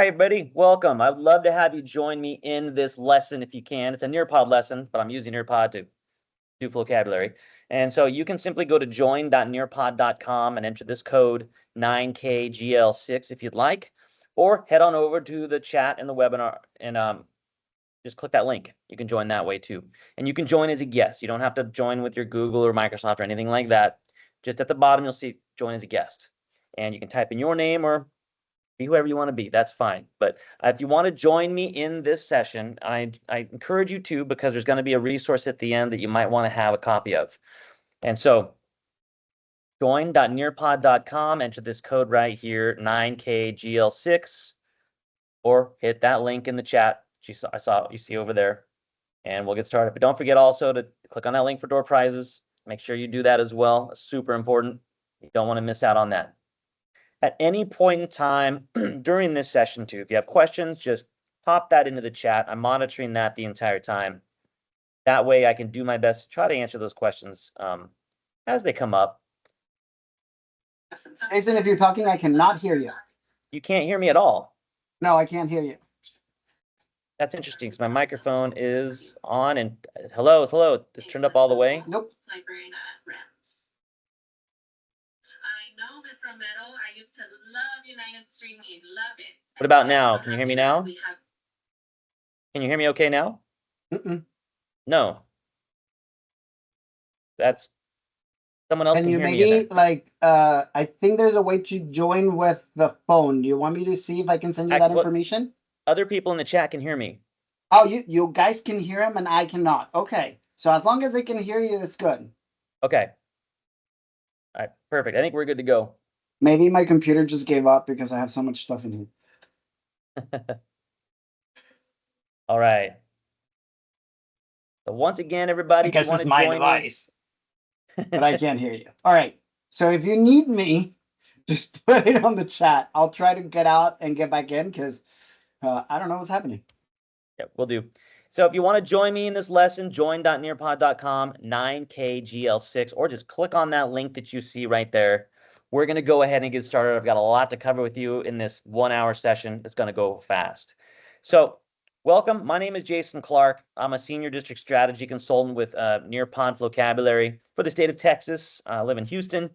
Hi, everybody. Welcome. I'd love to have you join me in this lesson if you can. It's a Nearpod lesson, but I'm using Nearpod to do vocabulary. And so you can simply go to join.nearpod.com and enter this code 9KGL6 if you'd like, or head on over to the chat in the webinar and just click that link. You can join that way too. And you can join as a guest. You don't have to join with your Google or Microsoft or anything like that. Just at the bottom, you'll see join as a guest. And you can type in your name or be whoever you want to be. That's fine. But if you want to join me in this session, I encourage you to, because there's going to be a resource at the end that you might want to have a copy of. And so join.nearpod.com, enter this code right here, 9KGL6, or hit that link in the chat you see over there, and we'll get started. But don't forget also to click on that link for door prizes. Make sure you do that as well. It's super important. You don't want to miss out on that. At any point in time during this session too, if you have questions, just pop that into the chat. I'm monitoring that the entire time. That way I can do my best to try to answer those questions as they come up. Jason, if you're talking, I cannot hear you. You can't hear me at all? No, I can't hear you. That's interesting because my microphone is on and hello. It's turned up all the way. Nope. know Miss Romero. I used to love United Streaming, love it. What about now? Can you hear me now? Can you hear me okay now? No. That's someone else Can can you hear me maybe in there. I think there's a way to join with the phone. Do you want me to see if I can send you that information? Other people in the chat can hear me. Oh, you guys can hear him and I cannot. Okay. So as long as they can hear you, that's good. Okay. All right, perfect. I think we're good to go. Maybe my computer just gave up because I have so much stuff in here. All right. So once again, everybody, I guess it's my device. But I can't hear you. All right. So if you need me, just put it on the chat. I'll try to get out and get back in because I don't know what's happening. Yeah, we'll do. So if you want to join me in this lesson, join.nearpod.com, 9KGL6, or just click on that link that you see right there. We're going to go ahead and get started. I've got a lot to cover with you in this 1-hour session. It's going to go fast. So welcome. My name is Jason Clark. I'm a senior district strategy consultant with Nearpod Flocabulary for the state of Texas. I live in Houston.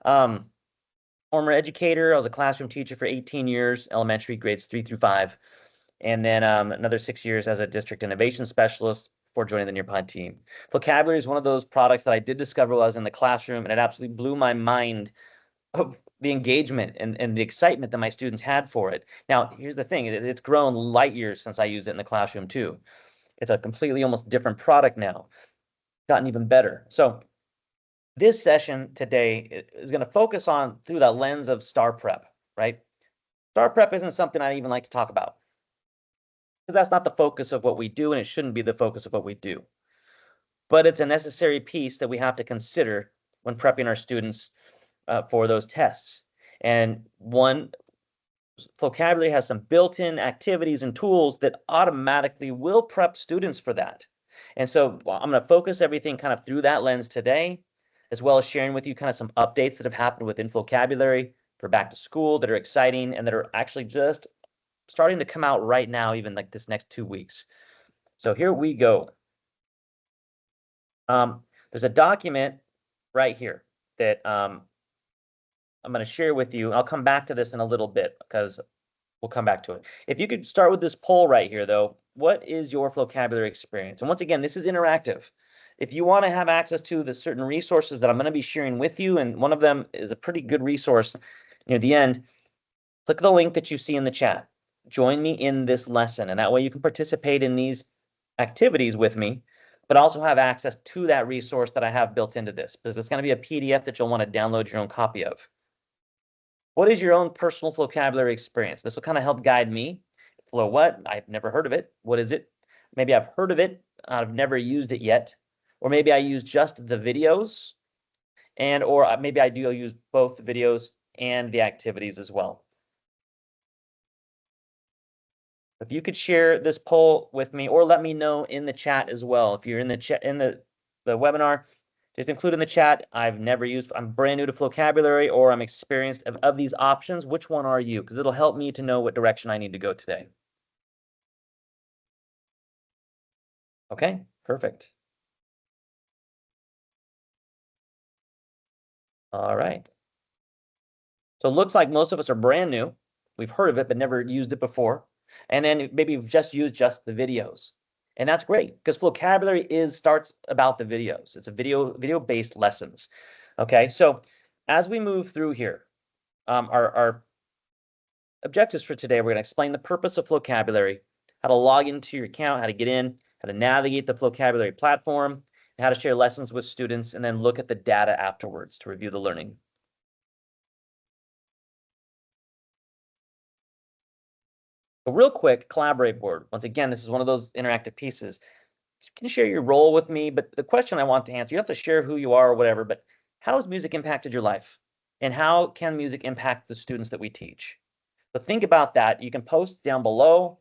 Former educator. I was a classroom teacher for 18 years, elementary grades 3 through 5. And then another 6 years as a district innovation specialist before joining the Nearpod team. Flocabulary is one of those products that I did discover while I was in the classroom, and it absolutely blew my mind of the engagement and the excitement that my students had for it. Now, here's the thing. It's grown light years since I used it in the classroom, too. It's a completely almost different product now, gotten even better. So this session today is going to focus on through that lens of STAAR prep, right? STAAR prep isn't something I even like to talk about, because that's not the focus of what we do, and it shouldn't be the focus of what we do. But it's a necessary piece that we have to consider when prepping our students for those tests. And one, Flocabulary has some built-in activities and tools that automatically will prep students for that. And so I'm going to focus everything kind of through that lens today, as well as sharing with you kind of some updates that have happened within Flocabulary for back to school that are exciting and that are actually just starting to come out right now, even like this next 2 weeks. So here we go. There's a document right here that I'm going to share with you. I'll come back to this in a little bit because we'll come back to it. If you could start with this poll right here, though, what is your Flocabulary experience? And once again, this is interactive. If you want to have access to the certain resources that I'm going to be sharing with you, and one of them is a pretty good resource near the end, click the link that you see in the chat. Join me in this lesson, and that way you can participate in these activities with me, but also have access to that resource that I have built into this, because it's going to be a PDF that you'll want to download your own copy of. What is your own personal Flocabulary experience? This will kind of help guide me. Flo, what? I've never heard of it. What is it? Maybe I've heard of it. I've never used it yet. Or maybe I use just the videos, or maybe I do use both the videos and the activities as well. If you could share this poll with me, or let me know in the chat as well. If you're in the chat in the webinar, Just include in the chat, I'm brand new to Flocabulary, or I'm experienced of these options. Which one are you? Because it'll help me to know what direction I need to go today. Okay, perfect. All right. So it looks like most of us are brand new. We've heard of it, but never used it before. And then maybe we've just used just the videos. And that's great, because Flocabulary starts about the videos. It's a video-based lessons. Okay, so as we move through here, our objectives for today, we're going to explain the purpose of Flocabulary, how to log into your account, how to get in, how to navigate the Flocabulary platform, and how to share lessons with students, and then look at the data afterwards to review the learning. But real quick, Collaborate board. Once again, this is one of those interactive pieces. You can share your role with me, but the question I want to answer, you have to share who you are or whatever, but how has music impacted your life? And how can music impact the students that we teach? So think about that. You can post down below.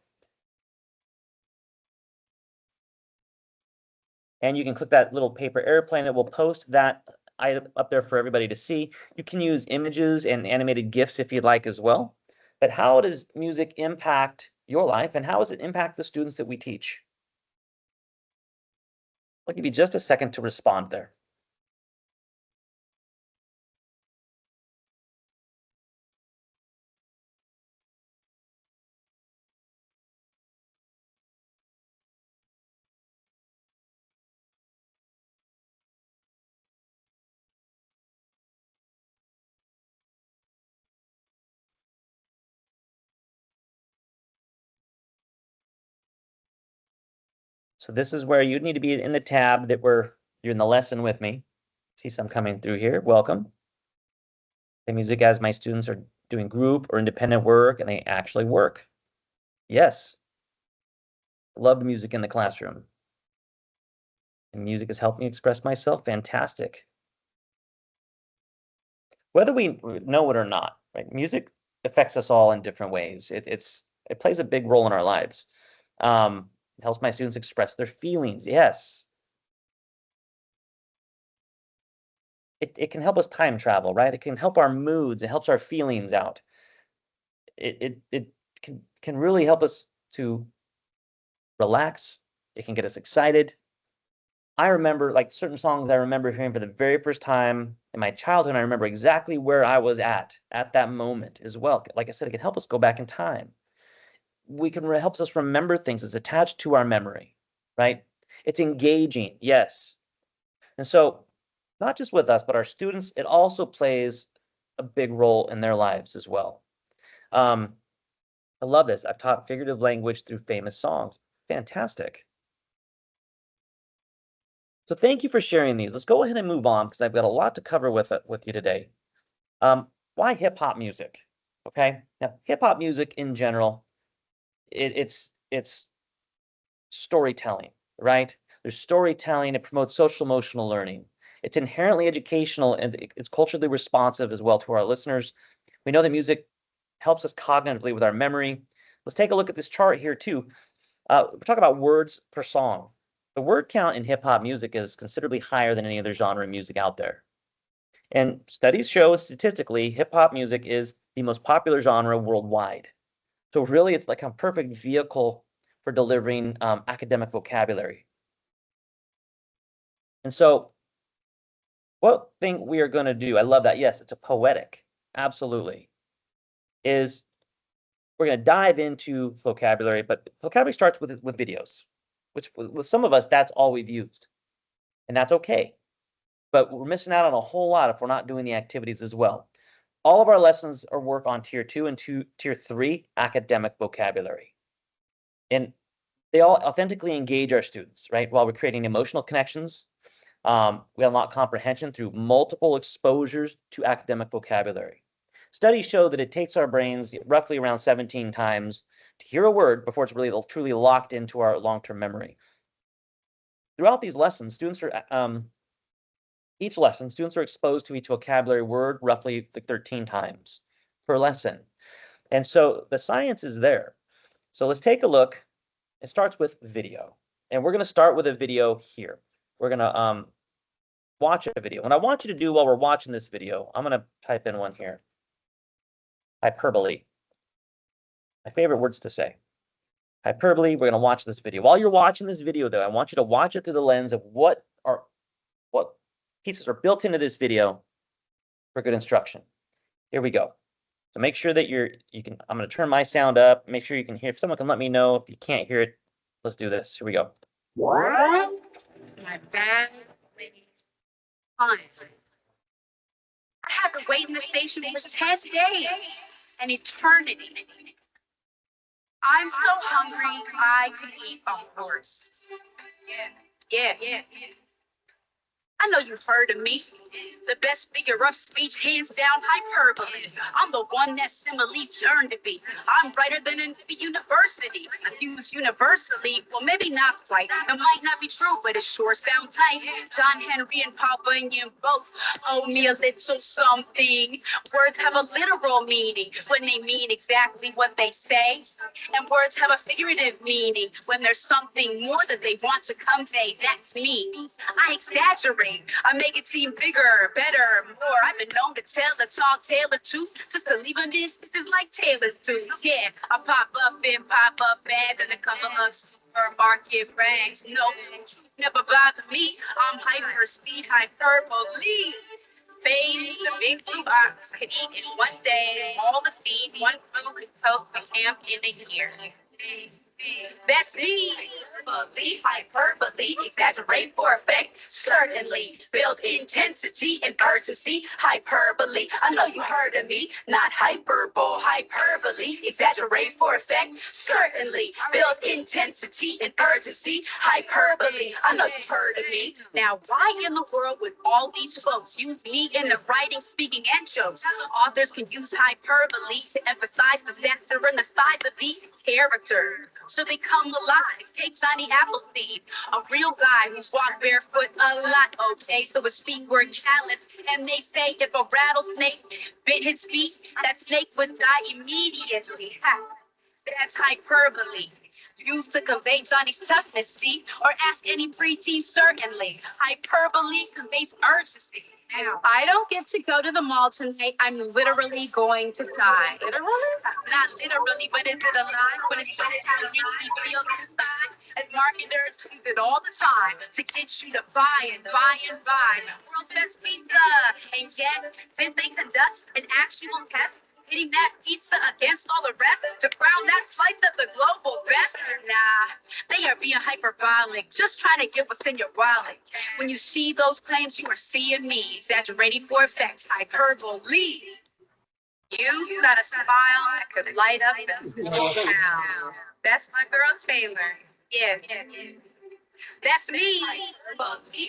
And you can click that little paper airplane. It will post that item up there for everybody to see. You can use images and animated GIFs if you'd like as well. But how does music impact your life, and how does it impact the students that we teach? I'll give you just a second to respond there. So this is where you'd need to be in the tab that you're in the lesson with me. See some coming through here. Welcome. The music as my students are doing group or independent work, and they actually work. Yes. Love the music in the classroom. And music has helped me express myself. Fantastic. Whether we know it or not, right? Music affects us all in different ways. It plays a big role in our lives. It helps my students express their feelings. Yes. It can help us time travel, right? It can help our moods. It helps our feelings out. It can really help us to relax. It can get us excited. I remember, like, certain songs I remember hearing for the very first time in my childhood. I remember exactly where I was at that moment as well. Like I said, it can help us go back in time. Helps us remember things. It's attached to our memory, right? It's engaging, yes. And so, not just with us, but our students, it also plays a big role in their lives as well. I love this. I've taught figurative language through famous songs. Fantastic. So thank you for sharing these. Let's go ahead and move on, because I've got a lot to cover with you today. Why hip hop music? Okay, now hip hop music in general, it's storytelling, right? There's storytelling. It promotes social emotional learning. It's inherently educational, and it's culturally responsive as well to our listeners. We know that music helps us cognitively with our memory. Let's take a look at this chart here too. We're talking about words per song. The word count in hip hop music is considerably higher than any other genre of music out there. And studies show statistically, hip hop music is the most popular genre worldwide. So really, it's like a perfect vehicle for delivering academic vocabulary. And so what thing we are going to do, I love that. Yes, it's a poetic. Absolutely. Is we're going to dive into vocabulary, but vocabulary starts with videos, which with some of us, that's all we've used. And that's okay. But we're missing out on a whole lot if we're not doing the activities as well. All of our lessons are work on tier 2 and tier 3 academic vocabulary. And they all authentically engage our students, right? While we're creating emotional connections, we unlock comprehension through multiple exposures to academic vocabulary. Studies show that it takes our brains roughly around 17 times to hear a word before it's really truly locked into our long-term memory. Throughout these lessons, each lesson, students are exposed to each vocabulary word roughly 13 times per lesson. And so the science is there. So let's take a look. It starts with video. And we're going to start with a video here. We're going to watch a video. What I want you to do while we're watching this video, I'm going to type in one here. Hyperbole. My favorite words to say. Hyperbole, we're going to watch this video. While you're watching this video, though, I want you to watch it through the lens of what pieces are built into this video for good instruction. Here we go. So make sure that I'm going to turn my sound up. Make sure you can hear. If someone can let me know if you can't hear it, let's do this. Here we go. My bad ladies. I had to wait in the station for 10 days, an eternity. I'm so hungry, I could eat a horse. Yeah. I know you've heard of me. The best figure of speech, hands down hyperbole. I'm the one that similes yearn to be. I'm brighter than a university. I'm used universally. Well, maybe not quite. It might not be true, but it sure sounds nice. John Henry and Papa and you both owe me a little something. Words have a literal meaning when they mean exactly what they say. And words have a figurative meaning when there's something more that they want to convey. That's me. I exaggerate. I make it seem bigger, better, more. I've been known to tell a tall tale or two, just to leave them in stitches like tailors do. Yeah, I pop up bad and a couple of supermarket rags. No, truth never bothers me. I'm hyper speed, hyperbole. Baby, the big blue ox could eat in one day all the feed one food could cook for camp in a year. That's me. Hyperbole, exaggerate for effect. Certainly, build intensity and urgency. Hyperbole, I know you heard of me. Not hyperbole, hyperbole, exaggerate for effect. Certainly, build intensity and urgency. Hyperbole, I know you've heard of me. Now, why in the world would all these folks use me in the writing, speaking, and jokes? Authors can use hyperbole to emphasize the stature and the size of the character, so they come alive. Take Johnny Appleseed, a real guy who's walked barefoot a lot, okay? So his feet were calloused, and they say if a rattlesnake bit his feet, that snake would die immediately. Ha. That's hyperbole. Used to convey Johnny's toughness, see? Or ask any preteen, certainly. Hyperbole conveys urgency. Now, I don't get to go to the mall tonight. I'm literally going to die. Literally? Not literally, but is it a lie? When it shows how he feels inside. And marketers use it all the time to get you to buy and buy and buy. World's best pizza. And yet, did they conduct an actual test? Hitting that pizza against all the rest to crown that slice of the global best? Nah, they are being hyperbolic, just trying to get what's in your wallet. When you see those claims, you are seeing me, exaggerating for effect, hyperbole. You got a smile that could light up the whole town. That's my girl Taylor. Yeah. That's me.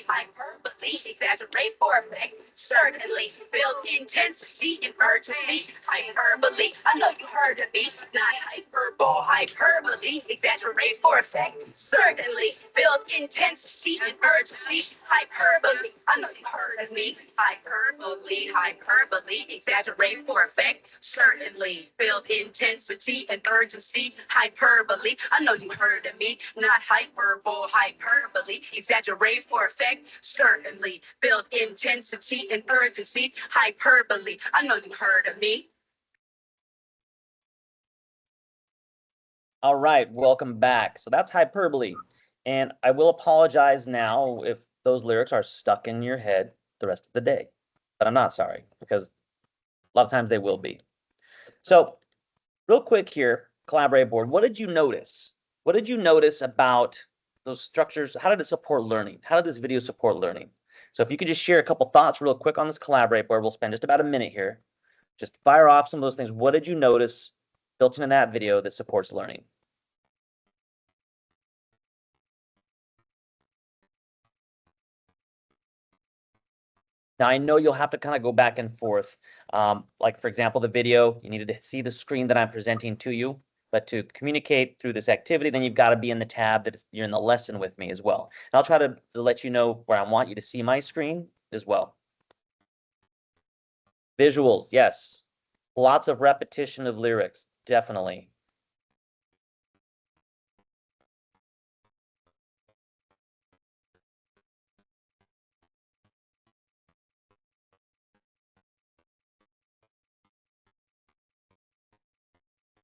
Hyperbole, exaggerate for effect. Certainly, build intensity and urgency. Hyperbole, I know you heard of me. Not hyperbole, hyperbole, exaggerate for effect. Certainly, build intensity and urgency. Hyperbole, I know you heard of me. Hyperbole, exaggerate for effect. Certainly, build intensity and urgency. Hyperbole, I know you heard of me. Not hyperbole, hyperbole, exaggerate for effect. Certainly, build intensity and urgency. Hyperbole, I know you heard of me. All right, welcome back. So that's hyperbole. And I will apologize now if those lyrics are stuck in your head the rest of the day. But I'm not sorry, because a lot of times they will be. So real quick here, Collaborate board, what did you notice? What did you notice about those structures? How did it support learning? How did this video support learning? So if you could just share a couple thoughts real quick on this Collaborate board, we'll spend just about a minute here. Just fire off some of those things. What did you notice built into that video that supports learning? Now, I know you'll have to kind of go back and forth. Like, for example, the video, you needed to see the screen that I'm presenting to you. But to communicate through this activity, then you've got to be in the tab that you're in the lesson with me as well. And I'll try to let you know where I want you to see my screen as well. Visuals, yes. Lots of repetition of lyrics, definitely.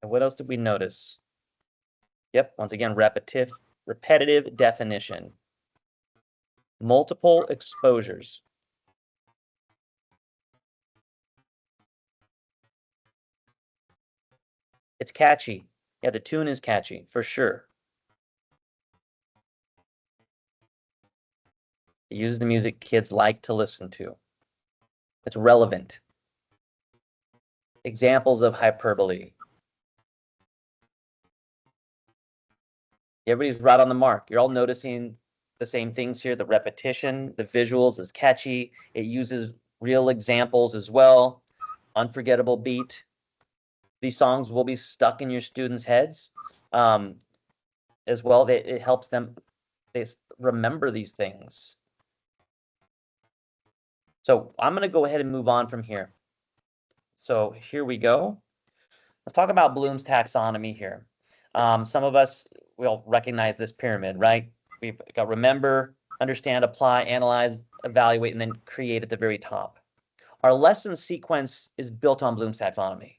And what else did we notice? Yep, once again, repetitive definition. Multiple exposures. It's catchy. Yeah, the tune is catchy, for sure. It uses the music kids like to listen to. It's relevant. Examples of hyperbole. Everybody's right on the mark. You're all noticing the same things here. The repetition, the visuals is catchy. It uses real examples as well. Unforgettable beat. These songs will be stuck in your students' heads as well. It helps them remember these things. So I'm going to go ahead and move on from here. So here we go. Let's talk about Bloom's taxonomy here. Some of us will recognize this pyramid, right? We've got remember, understand, apply, analyze, evaluate, and then create at the very top. Our lesson sequence is built on Bloom's taxonomy.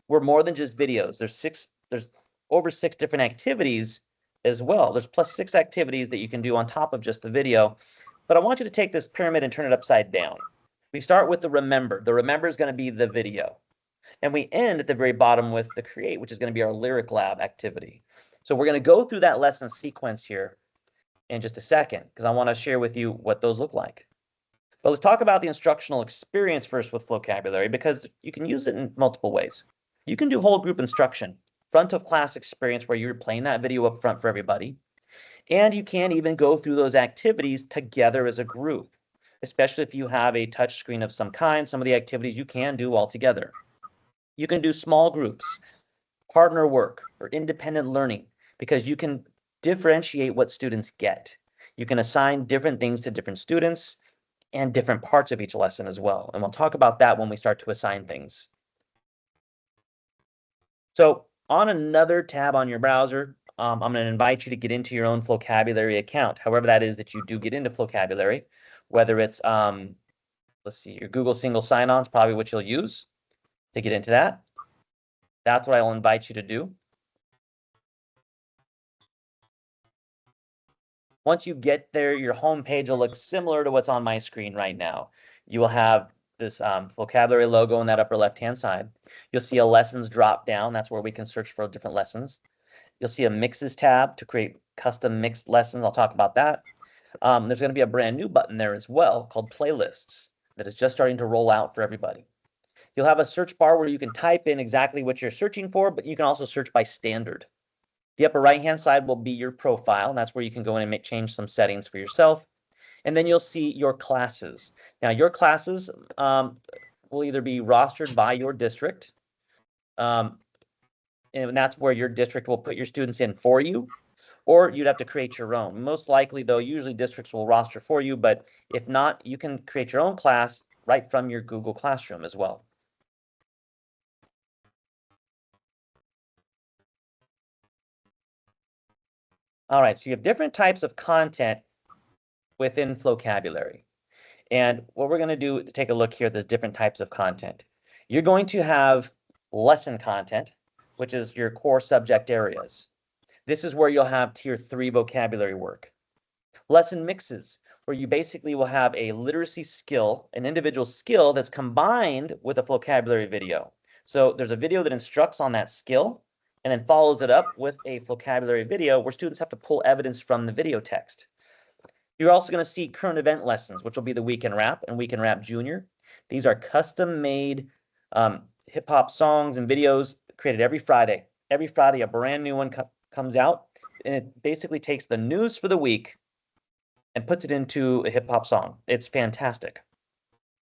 We're more than just videos. There's over 6 different activities as well. There's plus 6 activities that you can do on top of just the video. But I want you to take this pyramid and turn it upside down. We start with the remember. The remember is going to be the video. And we end at the very bottom with the create, which is going to be our lyric lab activity. So we're going to go through that lesson sequence here in just a second, because I want to share with you what those look like. But let's talk about the instructional experience first with Flocabulary, because you can use it in multiple ways. You can do whole group instruction, front of class experience where you're playing that video up front for everybody. And you can even go through those activities together as a group, especially if you have a touch screen of some kind. Some of the activities you can do all together. You can do small groups, partner work, or independent learning, because you can differentiate what students get. You can assign different things to different students and different parts of each lesson as well. And we'll talk about that when we start to assign things. So on another tab on your browser, I'm going to invite you to get into your own Flocabulary account, however that is that you do get into Flocabulary, whether it's, let's see, your Google single sign-on is probably what you'll use to get into that. That's what I will invite you to do. Once you get there, your home page will look similar to what's on my screen right now. You will have this Flocabulary logo on that upper left-hand side. You'll see a lessons drop down. That's where we can search for different lessons. You'll see a mixes tab to create custom mixed lessons. I'll talk about that. There's going to be a brand new button there as well called playlists that is just starting to roll out for everybody. You'll have a search bar where you can type in exactly what you're searching for, but you can also search by standard. The upper right-hand side will be your profile, and that's where you can go in and change some settings for yourself. And then you'll see your classes. Now, your classes will either be rostered by your district, and that's where your district will put your students in for you, or you'd have to create your own. Most likely, though, usually districts will roster for you, but if not, you can create your own class right from your Google Classroom as well. All right, so you have different types of content within Flocabulary. And what we're going to do to take a look here at the different types of content. You're going to have lesson content, which is your core subject areas. This is where you'll have tier 3 vocabulary work. Lesson mixes, where you basically will have a literacy skill, an individual skill that's combined with a Flocabulary video. So there's a video that instructs on that skill and then follows it up with a Flocabulary video where students have to pull evidence from the video text. You're also going to see current event lessons, which will be the Weekend Rap and Weekend Rap Junior. These are custom-made hip-hop songs and videos created every Friday. Every Friday, a brand new one comes out, and it basically takes the news for the week and puts it into a hip-hop song. It's fantastic.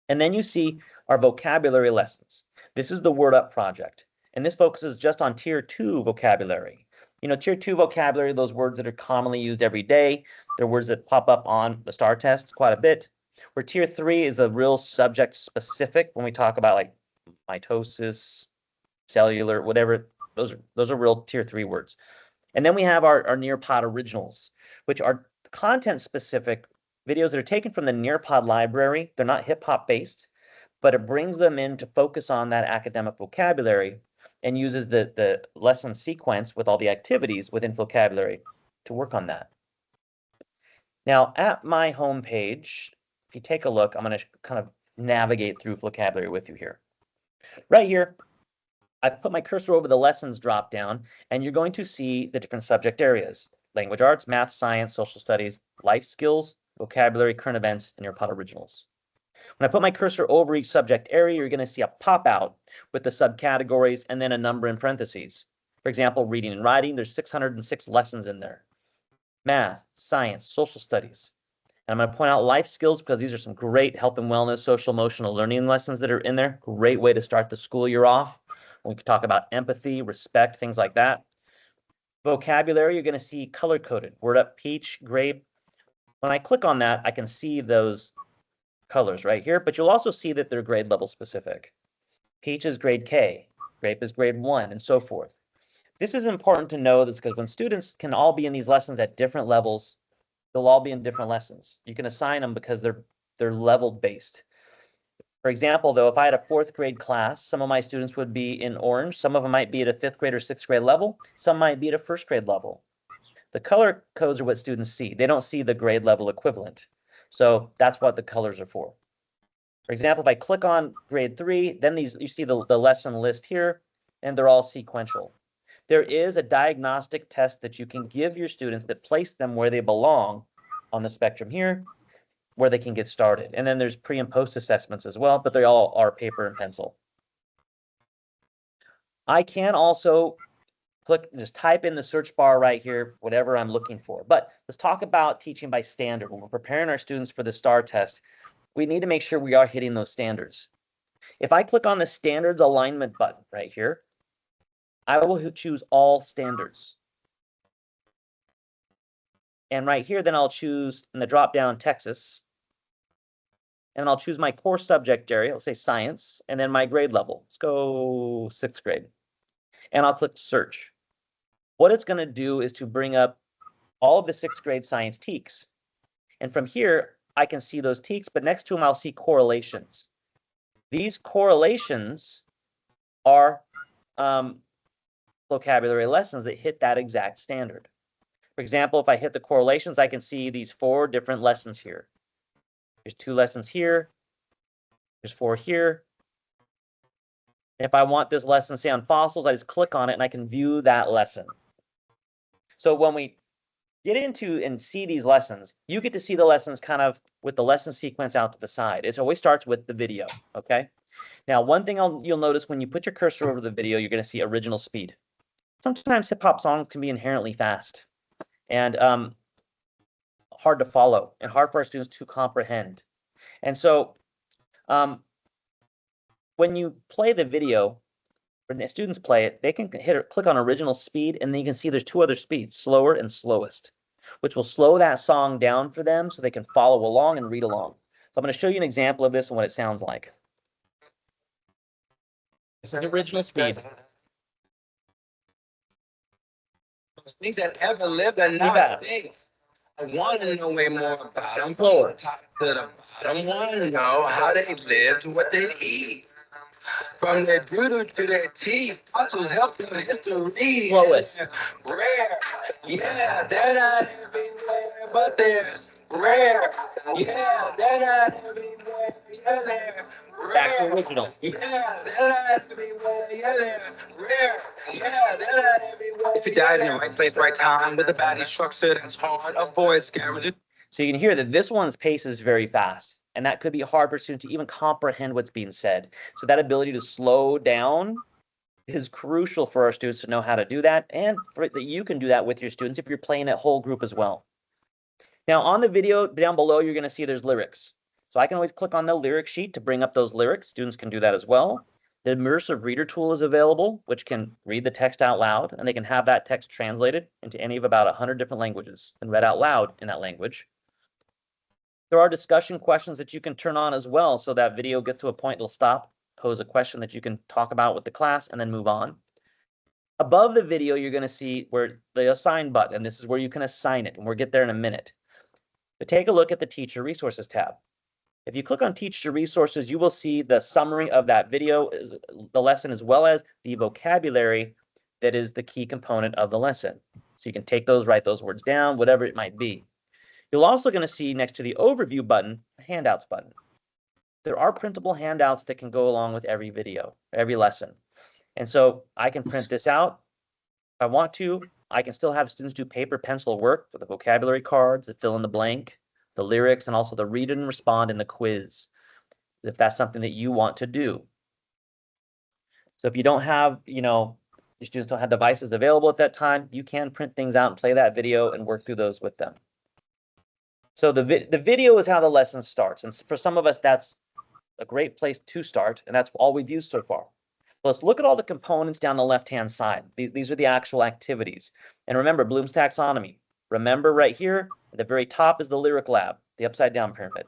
And then you see our vocabulary lessons. This is the Word Up project, and this focuses just on tier 2 vocabulary. You know, tier 2 vocabulary, those words that are commonly used every day. They're words that pop up on the STAAR tests quite a bit. Where tier 3 is a real subject specific when we talk about like mitosis, cellular, whatever. Those are real tier 3 words. And then we have our Nearpod originals, which are content specific videos that are taken from the Nearpod library. They're not hip hop based, but it brings them in to focus on that academic vocabulary. and uses the lesson sequence with all the activities within Flocabulary to work on that. Now, at my home page, if you take a look, I'm going to kind of navigate through Flocabulary with you here. Right here, I've put my cursor over the lessons drop down, and you're going to see the different subject areas: language arts, math, science, social studies, life skills, vocabulary, current events, and Nearpod originals. When I put my cursor over each subject area, you're going to see a pop out with the subcategories and then a number in parentheses. For example, reading and writing, there's 606 lessons in there. Math, science, social studies. And I'm going to point out life skills because these are some great health and wellness, social emotional learning lessons that are in there. Great way to start the school year off. We can talk about empathy, respect, things like that. Vocabulary, you're going to see color-coded. Word up, peach, grape. When I click on that, I can see those colors right here, but you'll also see that they're grade level specific. Peach is grade K, grape is grade 1, and so forth. This is important to know this because when students can all be in these lessons at different levels, they'll all be in different lessons. You can assign them because they're level based. For example, though, if I had a 4th grade class, some of my students would be in orange, some of them might be at a 5th grade or 6th grade level, some might be at a 1st grade level. The color codes are what students see. They don't see the grade level equivalent. So that's what the colors are for. For example, if I click on grade 3, then you see the lesson list here, and they're all sequential. There is a diagnostic test that you can give your students that place them where they belong on the spectrum here, where they can get started. And then there's pre and post assessments as well, but they all are paper and pencil. I can also just type in the search bar right here, whatever I'm looking for. But let's talk about teaching by standard. When we're preparing our students for the STAAR test, we need to make sure we are hitting those standards. If I click on the standards alignment button right here, I will choose all standards. And right here, then I'll choose in the drop down Texas. And I'll choose my core subject area. Let's say science, and then my grade level. Let's go 6th grade. And I'll click search. What it's going to do is to bring up all of the 6th grade science TEKs. And from here, I can see those TEKs, but next to them, I'll see correlations. These correlations are vocabulary lessons that hit that exact standard. For example, if I hit the correlations, I can see these 4 different lessons here. There's 2 lessons here. There's 4 here. And if I want this lesson, say on fossils, I just click on it and I can view that lesson. So when we get into and see these lessons, you get to see the lessons kind of with the lesson sequence out to the side. It always starts with the video, okay? Now, one thing you'll notice when you put your cursor over the video, you're going to see original speed. Sometimes hip-hop songs can be inherently fast and hard to follow and hard for our students to comprehend. And so when you play the video, when the students play it, they can click on original speed, and then you can see there's 2 other speeds, slower and slowest, which will slow that song down for them so they can follow along and read along. So I'm going to show you an example of this and what it sounds like. This is original speed. Things that ever lived are not things. I want to know way more about them. From top to the bottom, want to know how they lived, what they eat. From their doodle to their teeth, fossils help them history. Slow it. Rare, yeah, they're not everywhere, but they're rare. Yeah, they're not everywhere, yeah, they're rare. Back to original. Yeah, they're not everywhere, yeah, they're rare. Yeah, they're not everywhere. If you died in the right place, right time, with a body structure that's hard, avoid scavengers. So you can hear that this one's pace is very fast, and that could be hard for students to even comprehend what's being said. So that ability to slow down is crucial for our students to know how to do that, and that you can do that with your students if you're playing a whole group as well. Now on the video down below, you're going to see there's lyrics. So I can always click on the lyric sheet to bring up those lyrics. Students can do that as well. The immersive reader tool is available, which can read the text out loud, and they can have that text translated into any of about 100 different languages and read out loud in that language. There are discussion questions that you can turn on as well, so that video gets to a point it'll stop, pose a question that you can talk about with the class, and then move on. Above the video, you're going to see where the assign button, and this is where you can assign it, and we'll get there in a minute. But take a look at the teacher resources tab. If you click on Teacher Resources, you will see the summary of that video, the lesson, as well as the vocabulary that is the key component of the lesson. So you can take those, write those words down, whatever it might be. You're also going to see next to the Overview button, a Handouts button. There are printable handouts that can go along with every video, every lesson. And so I can print this out. If I want to, I can still have students do paper pencil work with the vocabulary cards that fill in the blank, the lyrics, and also the read and respond in the quiz, if that's something that you want to do. So if you don't have, your students don't have devices available at that time, you can print things out and play that video and work through those with them. So the video is how the lesson starts. And for some of us, that's a great place to start, and that's all we've used so far. Let's look at all the components down the left-hand side. These are the actual activities. And remember, Bloom's taxonomy. Remember right here, at the very top is the lyric lab, the upside-down pyramid.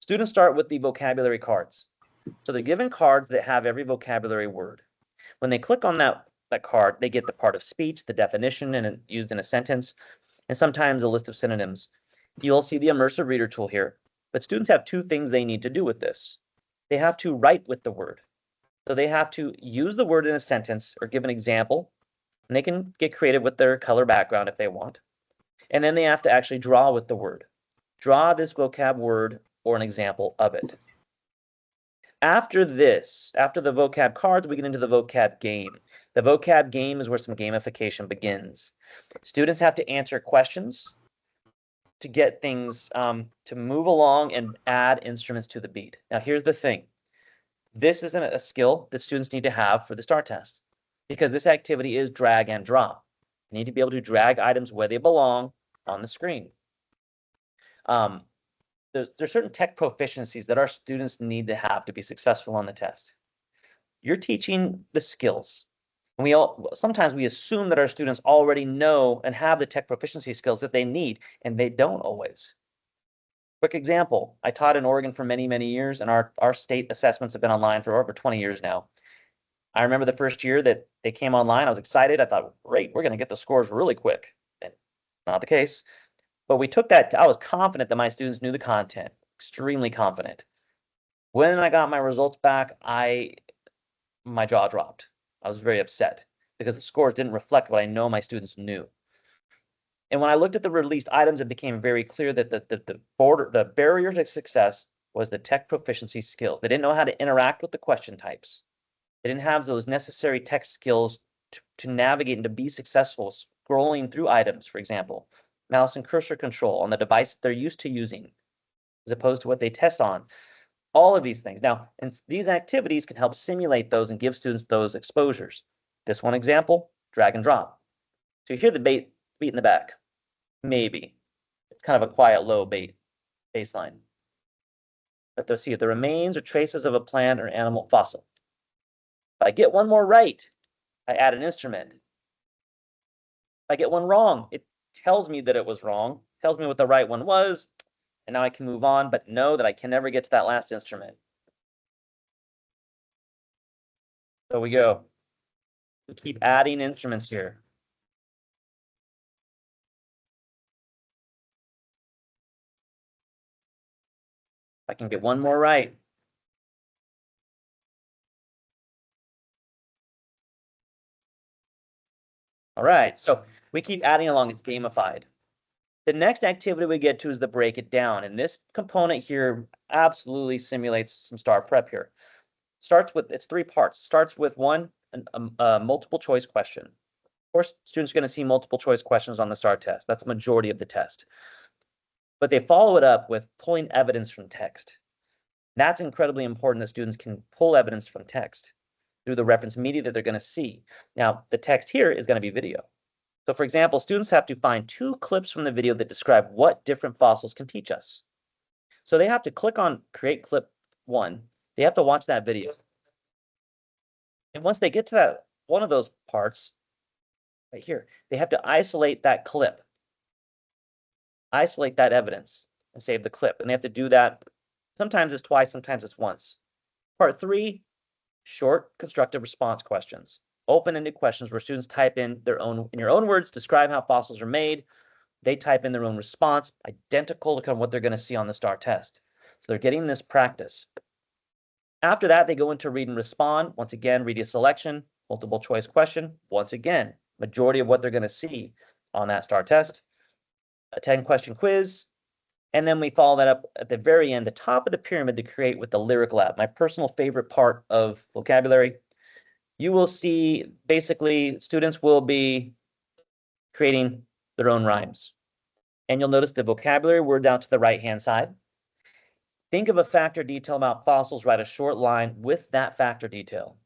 Students start with the vocabulary cards. So they're given cards that have every vocabulary word. When they click on that card, they get the part of speech, the definition, and used in a sentence, and sometimes a list of synonyms. You'll see the immersive reader tool here. But students have two things they need to do with this. They have to write with the word. So they have to use the word in a sentence or give an example, and they can get creative with their color background if they want. And then they have to actually draw with the word. Draw this vocab word or an example of it. After this, after the vocab cards, we get into the vocab game. The vocab game is where some gamification begins. Students have to answer questions to get things to move along and add instruments to the beat. Now, here's the thing. This isn't a skill that students need to have for the STAAR test because this activity is drag and drop. You need to be able to drag items where they belong on the screen. There's certain tech proficiencies that our students need to have to be successful on the test. You're teaching the skills. And sometimes we assume that our students already know and have the tech proficiency skills that they need, and they don't always. Quick example, I taught in Oregon for many, many years, and our state assessments have been online for over 20 years now. I remember the first year that they came online, I was excited. I thought, great, we're going to get the scores really quick. And not the case. But we took that, I was confident that my students knew the content, extremely confident. When I got my results back, my jaw dropped. I was very upset because the scores didn't reflect what I know my students knew. And when I looked at the released items, it became very clear that the barrier to success was the tech proficiency skills. They didn't know how to interact with the question types. They didn't have those necessary tech skills to navigate and to be successful scrolling through items, for example. Mouse and cursor control on the device they're used to using, as opposed to what they test on. All of these things. Now, and these activities can help simulate those and give students those exposures. This one example, drag and drop. So you hear the beat in the back. Maybe. It's kind of a quiet, low baseline. But they'll see the remains or traces of a plant or animal fossil. If I get one more right, I add an instrument. If I get one wrong, it tells me that it was wrong, tells me what the right one was, and now I can move on, but know that I can never get to that last instrument. So we go. We keep adding instruments here. I can get one more right. All right, so we keep adding along, it's gamified. The next activity we get to is the break it down. And this component here absolutely simulates some STAAR prep here. It's 3 parts. Starts with one, a multiple choice question. Of course, students are going to see multiple choice questions on the STAAR test. That's the majority of the test. But they follow it up with pulling evidence from text. That's incredibly important that students can pull evidence from text through the reference media that they're going to see. Now, the text here is going to be video. So for example, students have to find 2 clips from the video that describe what different fossils can teach us. So they have to click on create clip 1. They have to watch that video. And once they get to that one of those parts right here, they have to isolate that clip. Isolate that evidence and save the clip. And they have to do that. Sometimes it's twice, sometimes it's once. Part 3, short constructive response questions. Open-ended questions where students type in your own words, describe how fossils are made. They type in their own response, identical to kind of what they're going to see on the STAAR test. they're getting this practice. After that, they go into read and respond. Once again, read a selection, multiple choice question. Once again, majority of what they're going to see on that STAAR test. A 10-question quiz. And then we follow that up at the very end, the top of the pyramid, to create with the lyric lab, my personal favorite part of vocabulary. You will see basically students will be creating their own rhymes. And you'll notice the vocabulary word down to the right-hand side. Think of a factor detail about fossils, write a short line with that factor detail.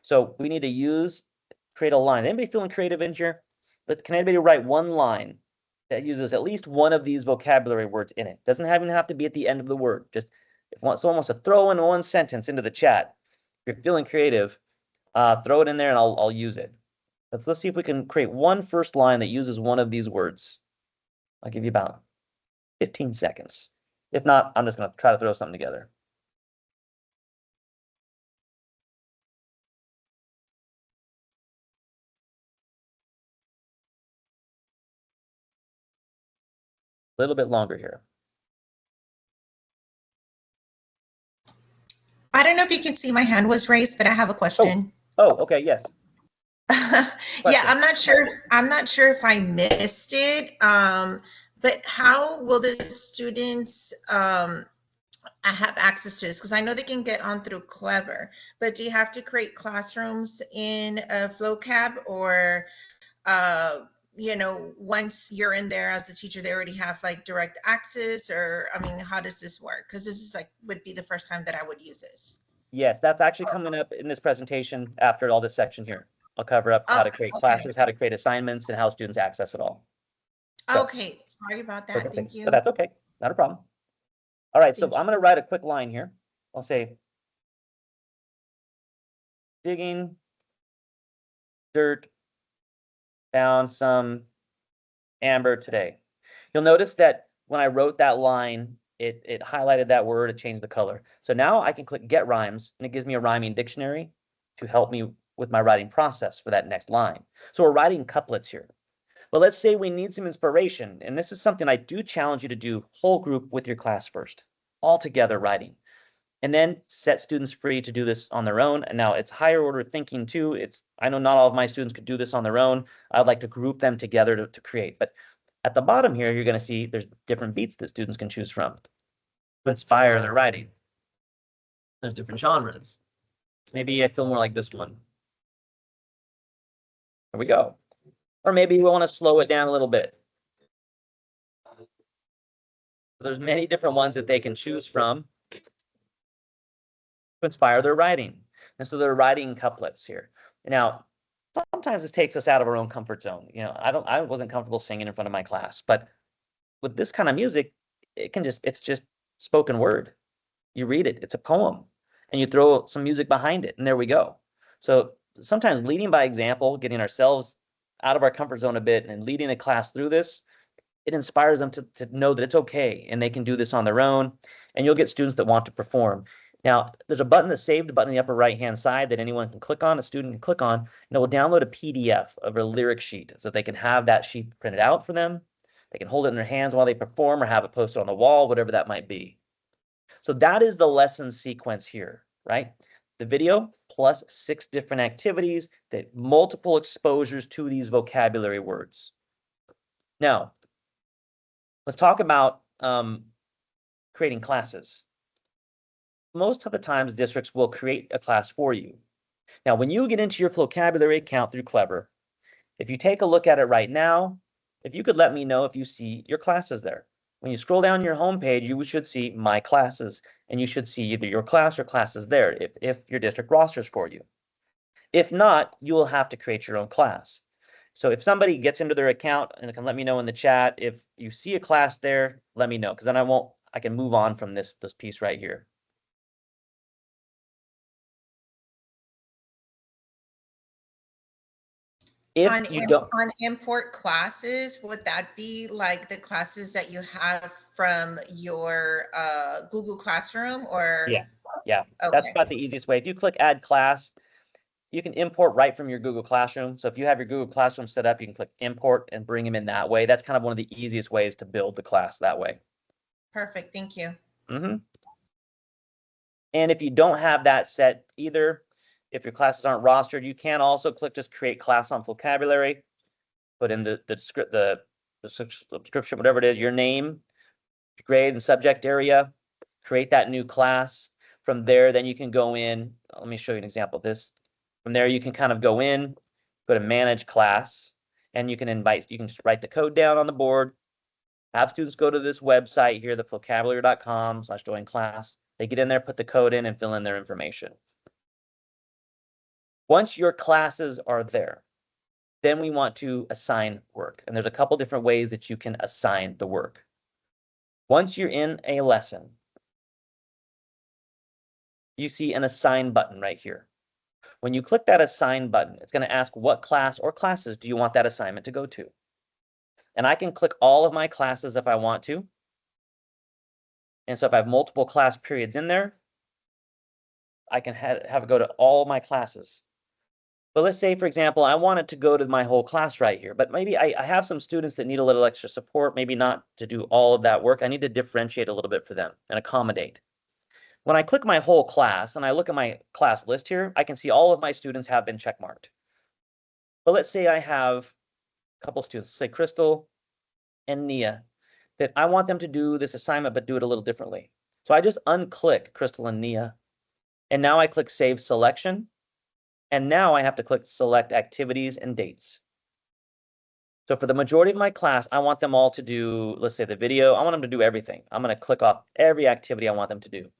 So we need to create a line. Anybody feeling creative in here? But can anybody write one line that uses at least one of these vocabulary words in it? Doesn't even have to be at the end of the word. Just if someone wants to throw in one sentence into the chat, if you're feeling creative, throw it in there and I'll use it. But let's see if we can create one first line that uses one of these words. I'll give you about 15 seconds. If not, I'm just going to try to throw something together. A little bit longer here. I don't know if you can see my hand was raised, but I have a question. Oh, okay, yes. Yeah, I'm not sure. I'm not sure if I missed it. But how will the students have access to this? Because I know they can get on through Clever, but do you have to create classrooms in Flocab, or you know, once you're in there as a teacher, they already have like direct access? Or I mean, how does this work? Because this is like would be the first time that I would use this. Yes, that's actually coming up in this presentation after all this section here. I'll cover up how to create classes, how to create assignments, and how students access it all. So, okay, sorry about that. Thank you. But that's okay, not a problem. All right, so I'm going to write a quick line here. I'll say, digging dirt, found some amber today. You'll notice that when I wrote that line, it highlighted that word, it changed the color. So now I can click Get Rhymes, and it gives me a rhyming dictionary to help me with my writing process for that next line. So we're writing couplets here. But let's say we need some inspiration, and this is something I do challenge you to do whole group with your class first, all together writing, and then set students free to do this on their own. And now it's higher order thinking too. I know not all of my students could do this on their own. I'd like to group them together to create. But at the bottom here, you're going to see there's different beats that students can choose from to inspire their writing. There's different genres. Maybe I feel more like this one. There we go. Or maybe we want to slow it down a little bit. There's many different ones that they can choose from to inspire their writing. And so they're writing couplets here. Now, sometimes this takes us out of our own comfort zone. You know, I wasn't comfortable singing in front of my class, but with this kind of music, it's just spoken word. You read it, it's a poem, and you throw some music behind it, and there we go. So sometimes leading by example, getting ourselves out of our comfort zone a bit and leading the class through this, it inspires them to know that it's okay and they can do this on their own, and you'll get students that want to perform. Now, there's a button that's saved, a button in the upper right-hand side that anyone can click on, a student can click on, and it will download a PDF of a lyric sheet so they can have that sheet printed out for them. They can hold it in their hands while they perform or have it posted on the wall, whatever that might be. So that is the lesson sequence here, right? The video plus 6 different activities, that multiple exposures to these vocabulary words. Now, let's talk about creating classes. Most of the times, districts will create a class for you. Now, when you get into your Flocabulary account through Clever, if you take a look at it right now, if you could let me know if you see your classes there. When you scroll down your home page, you should see My Classes, and you should see either your class or classes there if your district rosters for you. If not, you will have to create your own class. So if somebody gets into their account and can let me know in the chat, if you see a class there, let me know, because then I can move on from this piece right here. On import classes, would that be like the classes that you have from your Google Classroom, or? Yeah, okay. That's about the easiest way. If you click Add Class, you can import right from your Google Classroom. So if you have your Google Classroom set up, you can click Import and bring them in that way. That's kind of one of the easiest ways to build the class that way. Perfect, thank you. And if you don't have that set either, if your classes aren't rostered, you can also click just create class on Flocabulary, put in the subscription, whatever it is, your name, grade and subject area, create that new class. From there, then you can go in. Let me show you an example of this. From there, you can kind of go in, go to manage class, and you can just write the code down on the board, have students go to this website here, the flocabulary.com/join class. They get in there, put the code in, and fill in their information. Once your classes are there, then we want to assign work. And there's a couple different ways that you can assign the work. Once you're in a lesson, you see an assign button right here. When you click that assign button, it's going to ask what class or classes do you want that assignment to go to. And I can click all of my classes if I want to. And so if I have multiple class periods in there, I can have it go to all my classes. But let's say, for example, I want it to go to my whole class right here, but maybe I have some students that need a little extra support, maybe not to do all of that work. I need to differentiate a little bit for them and accommodate. When I click my whole class and I look at my class list here, I can see all of my students have been checkmarked. But let's say I have a couple students, say Crystal and Nia, that I want them to do this assignment, but do it a little differently. So I just unclick Crystal and Nia, and now I click Save Selection, and now I have to click Select Activities and Dates. So for the majority of my class, I want them all to do, let's say the video, I want them to do everything. I'm going to click off every activity I want them to do.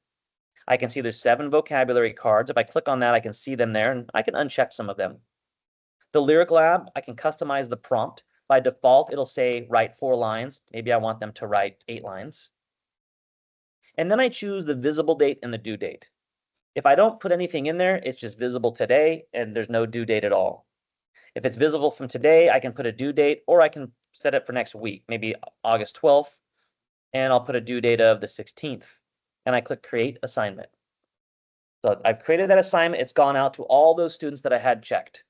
I can see there's 7 vocabulary cards. If I click on that, I can see them there, and I can uncheck some of them. The Lyric Lab, I can customize the prompt. By default, it'll say write 4 lines. Maybe I want them to write 8 lines. And then I choose the visible date and the due date. If I don't put anything in there, it's just visible today, and there's no due date at all. If it's visible from today, I can put a due date, or I can set it for next week, maybe August 12th, and I'll put a due date of the 16th. And I click Create Assignment. So I've created that assignment. It's gone out to all those students that I had checked.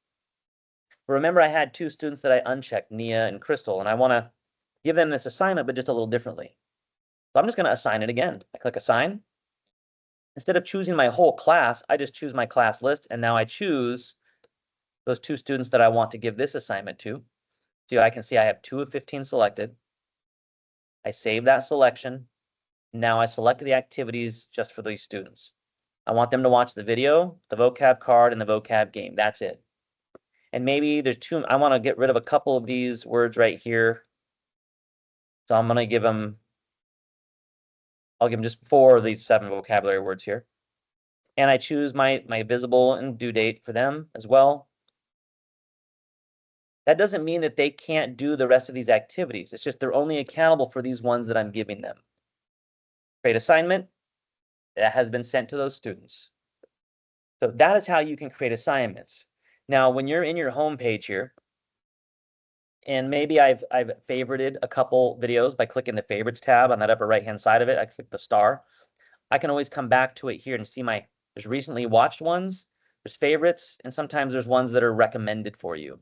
Remember, I had 2 students that I unchecked, Nia and Crystal, and I want to give them this assignment, but just a little differently. So I'm just going to assign it again. I click Assign. Instead of choosing my whole class, I just choose my class list, and now I choose those 2 students that I want to give this assignment to. So I can see I have 2 of 15 selected. I save that selection. Now I select the activities just for these students. I want them to watch the video, the vocab card, and the vocab game. That's it. And maybe there's 2, I want to get rid of a couple of these words right here. So I'm going to give them, I'll give them just 4 of these 7 vocabulary words here. And I choose my visible and due date for them as well. That doesn't mean that they can't do the rest of these activities. It's just they're only accountable for these ones that I'm giving them. Create assignment. That has been sent to those students. So that is how you can create assignments. Now, when you're in your home page here, and maybe I've favorited a couple videos by clicking the favorites tab on that upper right-hand side of it. I click the star. I can always come back to it here and see there's recently watched ones, there's favorites, and sometimes there's ones that are recommended for you.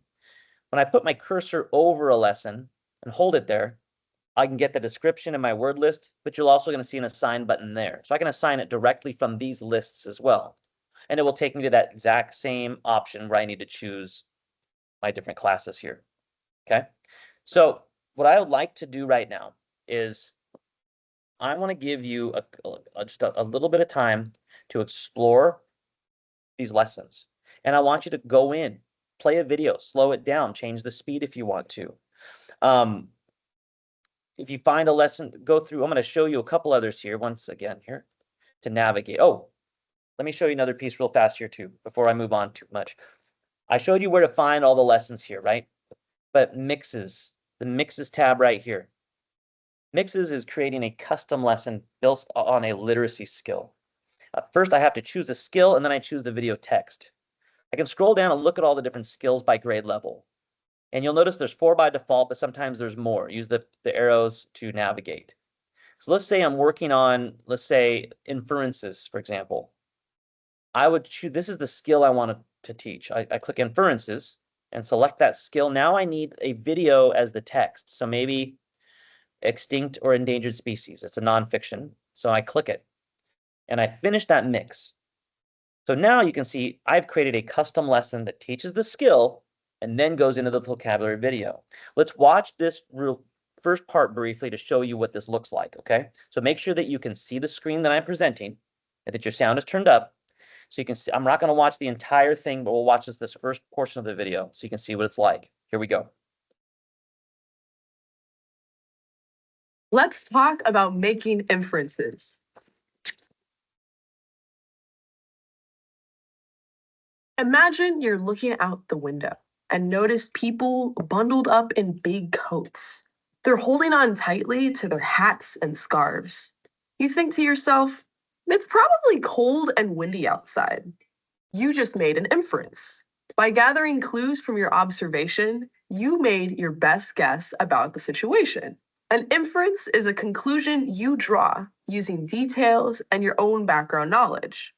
When I put my cursor over a lesson and hold it there, I can get the description in my word list, but you're also going to see an assign button there. So I can assign it directly from these lists as well. And it will take me to that exact same option where I need to choose my different classes here. Okay. So what I would like to do right now is I want to give you just a little bit of time to explore these lessons. And I want you to go in, play a video, slow it down, change the speed if you want to. If you find a lesson, go through. I'm going to show you a couple others here once again here to navigate. Oh, let me show you another piece real fast here too before I move on too much. I showed you where to find all the lessons here, right? But mixes, the mixes tab right here. Mixes is creating a custom lesson built on a literacy skill. First, I have to choose a skill, and then I choose the video text. I can scroll down and look at all the different skills by grade level. And you'll notice there's 4 by default, but sometimes there's more. Use the arrows to navigate. So let's say I'm working on, let's say, inferences, for example. I would choose, this is the skill I want to teach. I click inferences and select that skill. Now I need a video as the text. So maybe extinct or endangered species. It's a nonfiction. So I click it. and I finish that mix. So now you can see I've created a custom lesson that teaches the skill and then goes into the vocabulary video. Let's watch this first part briefly to show you what this looks like, okay? So make sure that you can see the screen that I'm presenting and that your sound is turned up. So you can see, I'm not going to watch the entire thing, but we'll watch this first portion of the video so you can see what it's like. Here we go. Let's talk about making inferences. Imagine you're looking out the window and notice people bundled up in big coats. They're holding on tightly to their hats and scarves. You think to yourself, it's probably cold and windy outside. You just made an inference. By gathering clues from your observation, you made your best guess about the situation. An inference is a conclusion you draw using details and your own background knowledge.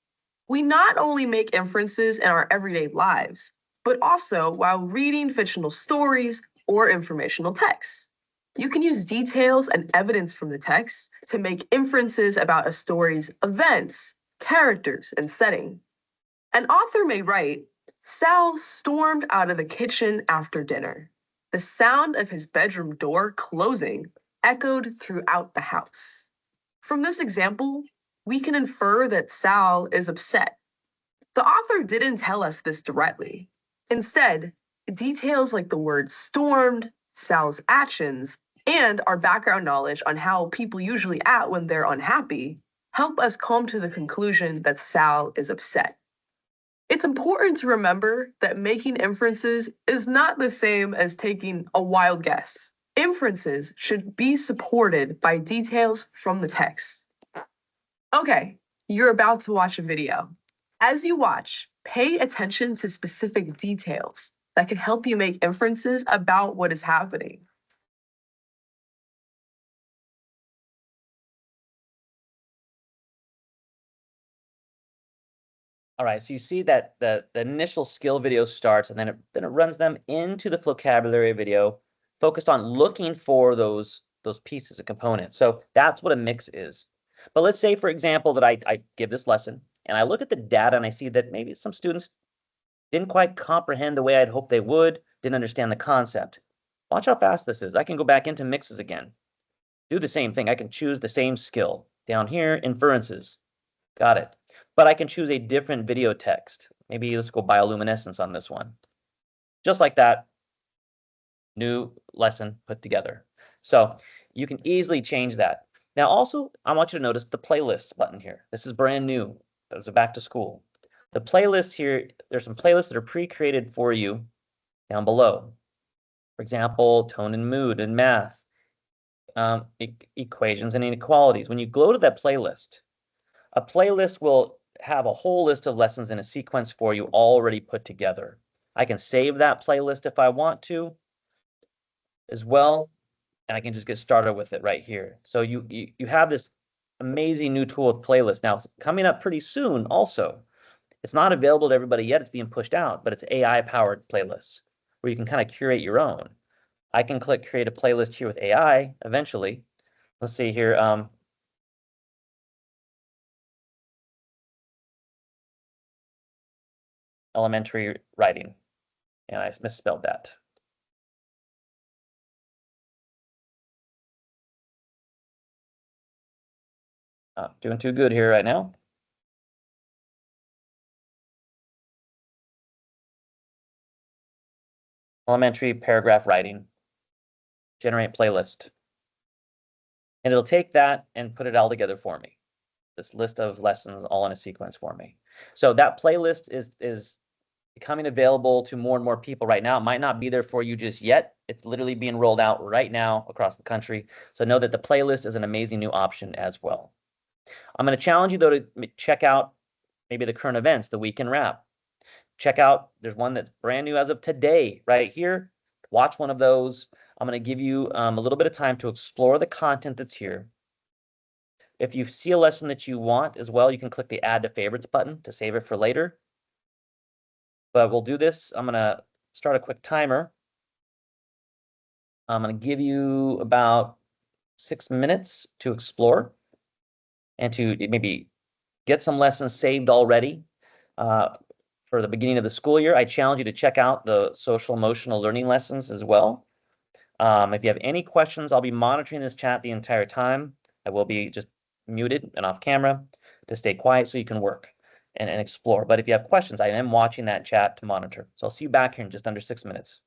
We not only make inferences in our everyday lives, but also while reading fictional stories or informational texts. You can use details and evidence from the text to make inferences about a story's events, characters, and setting. An author may write, Sal stormed out of the kitchen after dinner. The sound of his bedroom door closing echoed throughout the house. From this example, we can infer that Sal is upset. The author didn't tell us this directly. Instead, details like the word stormed, Sal's actions, and our background knowledge on how people usually act when they're unhappy help us come to the conclusion that Sal is upset. It's important to remember that making inferences is not the same as taking a wild guess. Inferences should be supported by details from the text. Okay, you're about to watch a video. As you watch, pay attention to specific details that can help you make inferences about what is happening. All right, so you see that the initial skill video starts and then it runs them into the vocabulary video focused on looking for those pieces of components. So that's what a mix is. But let's say, for example, that I give this lesson and I look at the data and I see that maybe some students didn't quite comprehend the way I'd hoped they would, didn't understand the concept. Watch how fast this is. I can go back into mixes again. Do the same thing. I can choose the same skill. Down here, inferences. Got it. But I can choose a different video text. Maybe let's go bioluminescence on this one. Just like that, new lesson put together. So you can easily change that. Now also, I want you to notice the playlists button here. This is brand new. Those are back to school. The playlists here, there's some playlists that are pre-created for you down below. For example, tone and mood and math, equations and inequalities. When you go to that playlist, a playlist will have a whole list of lessons in a sequence for you already put together. I can save that playlist if I want to as well, and I can just get started with it right here. So you have this amazing new tool with playlists. Now, coming up pretty soon also, it's not available to everybody yet, it's being pushed out, but it's AI-powered playlists where you can kind of curate your own. I can click create a playlist here with AI eventually. Let's see here. Elementary writing, and I misspelled that. Doing too good here right now. Elementary paragraph writing, generate playlist. And it'll take that and put it all together for me. This list of lessons all in a sequence for me. So that playlist is becoming available to more and more people right now. It might not be there for you just yet. It's literally being rolled out right now across the country. So know that the playlist is an amazing new option as well. I'm going to challenge you, though, to check out maybe the current events, the week in wrap. Check out, there's one that's brand new as of today, right here. Watch one of those. I'm going to give you a little bit of time to explore the content that's here. If you see a lesson that you want as well, you can click the Add to Favorites button to save it for later. But we'll do this. I'm going to start a quick timer. I'm going to give you about 6 minutes to explore and to maybe get some lessons saved already for the beginning of the school year. I challenge you to check out the social emotional learning lessons as well. If you have any questions, I'll be monitoring this chat the entire time. I will be just muted and off camera to stay quiet so you can work and explore. But if you have questions, I am watching that chat to monitor. So I'll see you back here in just under 6 minutes.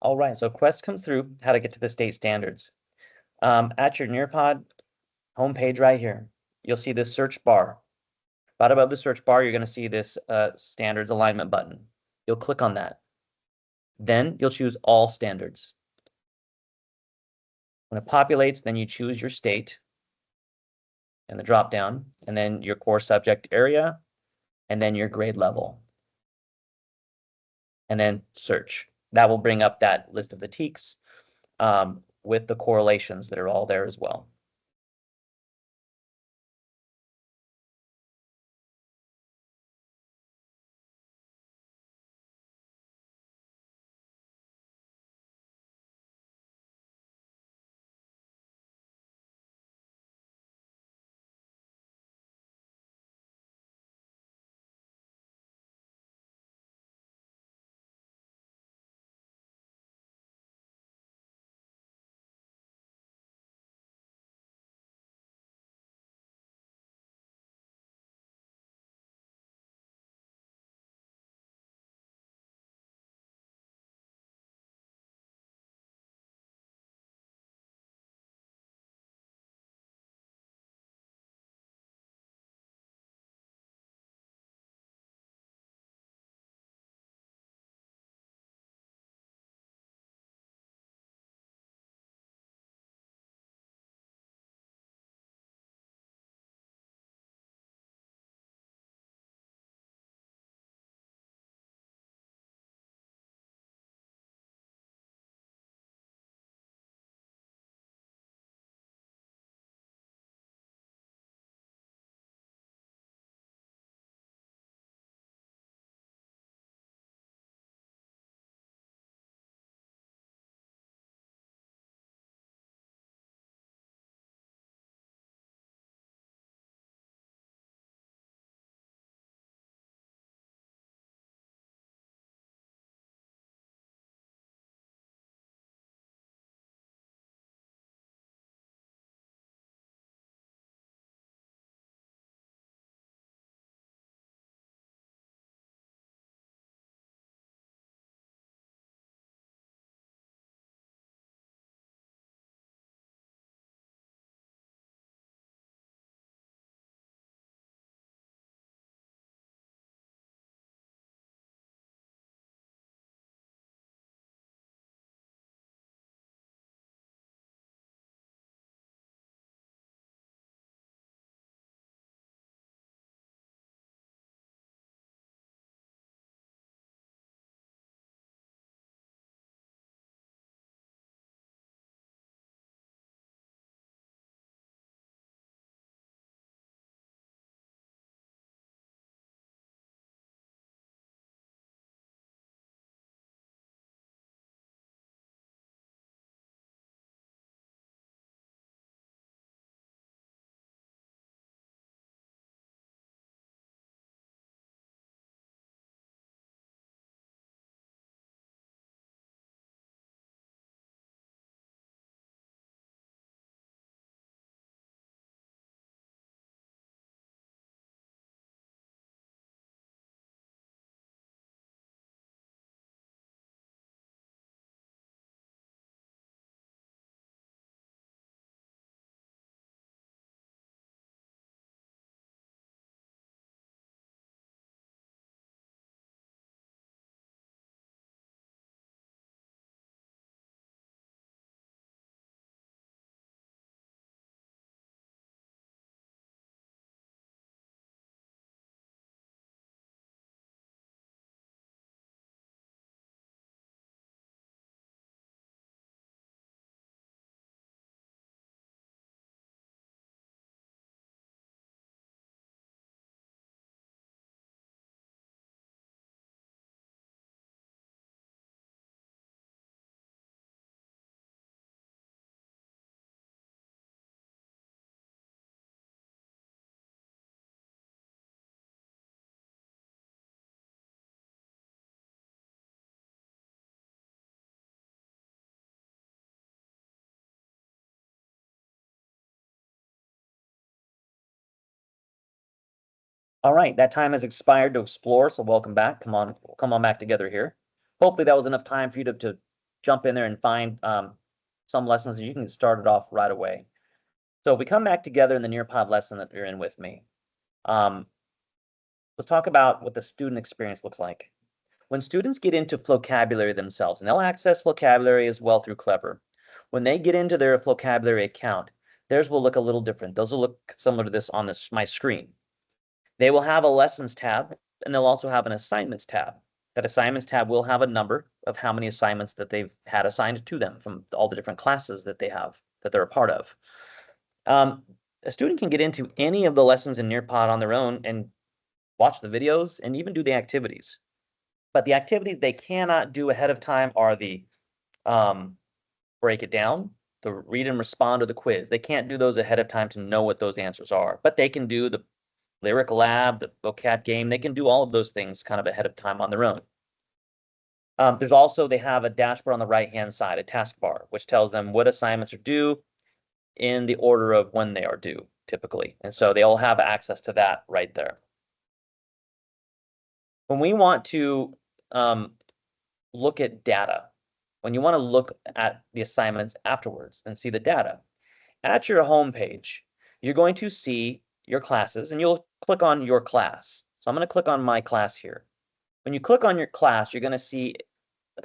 All right, so quest come through, how to get to the state standards. At your Nearpod homepage right here, you'll see this search bar. Right above the search bar, you're going to see this standards alignment button. You'll click on that. Then you'll choose all standards. When it populates, then you choose your state and the drop down, and then your core subject area, and then your grade level. And then search. That will bring up that list of the TEKS with the correlations that are all there as well. All right, that time has expired to explore, so welcome back. Come on back together here. Hopefully that was enough time for you to jump in there and find some lessons that you can start it off right away. So if we come back together in the Nearpod lesson that you're in with me, let's talk about what the student experience looks like. When students get into Flocabulary themselves, and they'll access Flocabulary as well through Clever, when they get into their Flocabulary account, theirs will look a little different. Those will look similar to this on my screen. They will have a lessons tab, and they'll also have an assignments tab. That assignments tab will have a number of how many assignments that they've had assigned to them from all the different classes that they have, that they're a part of. A student can get into any of the lessons in Nearpod on their own and watch the videos and even do the activities. But the activities they cannot do ahead of time are the break it down, the read and respond to the quiz. They can't do those ahead of time to know what those answers are, but they can do the lyric lab, the vocab game. They can do all of those things kind of ahead of time on their own. There's also, they have a dashboard on the right-hand side, a taskbar, which tells them what assignments are due in the order of when they are due, typically. And so they all have access to that right there. When we want to look at data, when you want to look at the assignments afterwards and see the data, at your home page, you're going to see your classes, and you'll click on your class. So I'm going to click on my class here. When you click on your class, you're going to see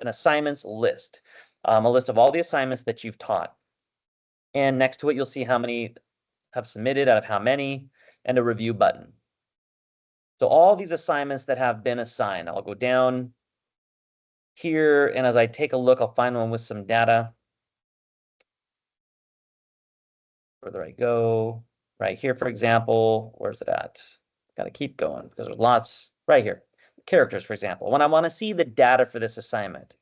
an assignments list, a list of all the assignments that you've taught. And next to it, you'll see how many have submitted out of how many, and a review button. So all these assignments that have been assigned, I'll go down here, and as I take a look, I'll find one with some data. Further I go, right here, for example, where's it at? Got to keep going because there's lots right here. Characters, for example. When I want to see the data for this assignment,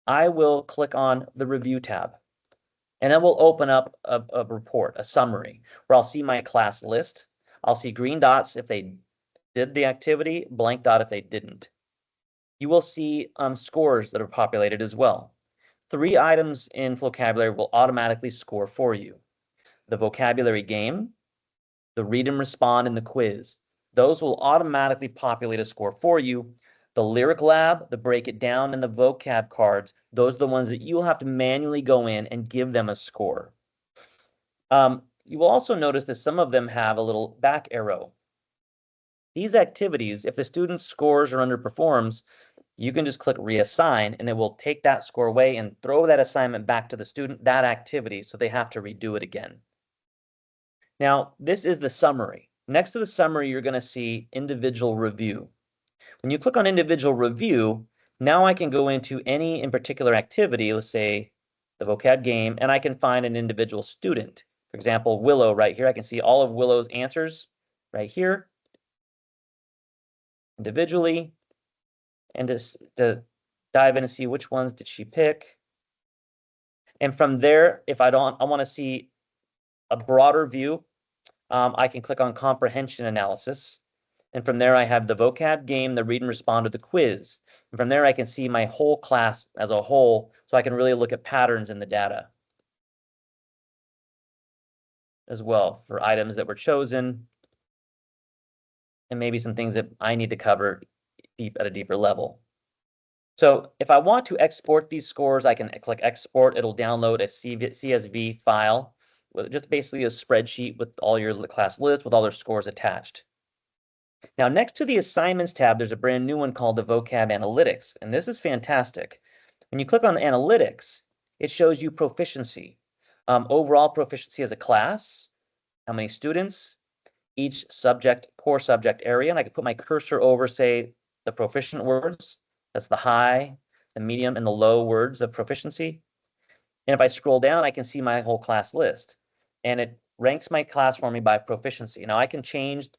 I will click on the review tab, and it will open up a report, a summary, where I'll see my class list. I'll see green dots if they did the activity, blank dot if they didn't. You will see scores that are populated as well. 3 items in Flocabulary will automatically score for you. The vocabulary game, the read and respond, and the quiz. Those will automatically populate a score for you. The lyric lab, the break it down, and the vocab cards, those are the ones that you'll have to manually go in and give them a score. You will also notice that some of them have a little back arrow. These activities, if the student scores or underperforms, you can just click reassign, and it will take that score away and throw that assignment back to the student, that activity, so they have to redo it again. Now, this is the summary. Next to the summary, you're going to see individual review. When you click on individual review, now I can go into any in particular activity, let's say the vocab game, and I can find an individual student. For example, Willow right here. I can see all of Willow's answers right here individually, and to dive in and see which ones did she pick. And from there, if I want to see a broader view, I can click on comprehension analysis. And from there, I have the vocab game, the read and respond to the quiz. And from there, I can see my whole class as a whole, so I can really look at patterns in the data as well for items that were chosen, and maybe some things that I need to cover at a deeper level. So if I want to export these scores, I can click export. It'll download a CSV file, with just basically a spreadsheet with all your class list with all their scores attached. Now, next to the assignments tab, there's a brand new one called the vocab analytics, and this is fantastic. When you click on the analytics, it shows you proficiency, overall proficiency as a class, how many students, each subject, core subject area, and I can put my cursor over, say, the proficient words. That's the high, the medium, and the low words of proficiency. And if I scroll down, I can see my whole class list, and it ranks my class for me by proficiency. Now I can change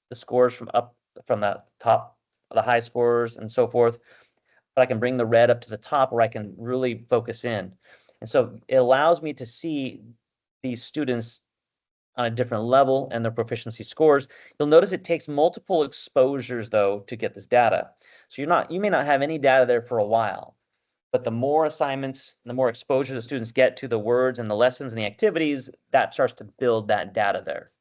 the scores from the top, the high scores and so forth, but I can bring the red up to the top where I can really focus in. And so it allows me to see these students on a different level and their proficiency scores. You'll notice it takes multiple exposures though to get this data. So you may not have any data there for a while, but the more assignments, the more exposure the students get to the words and the lessons and the activities, that starts to build that data there.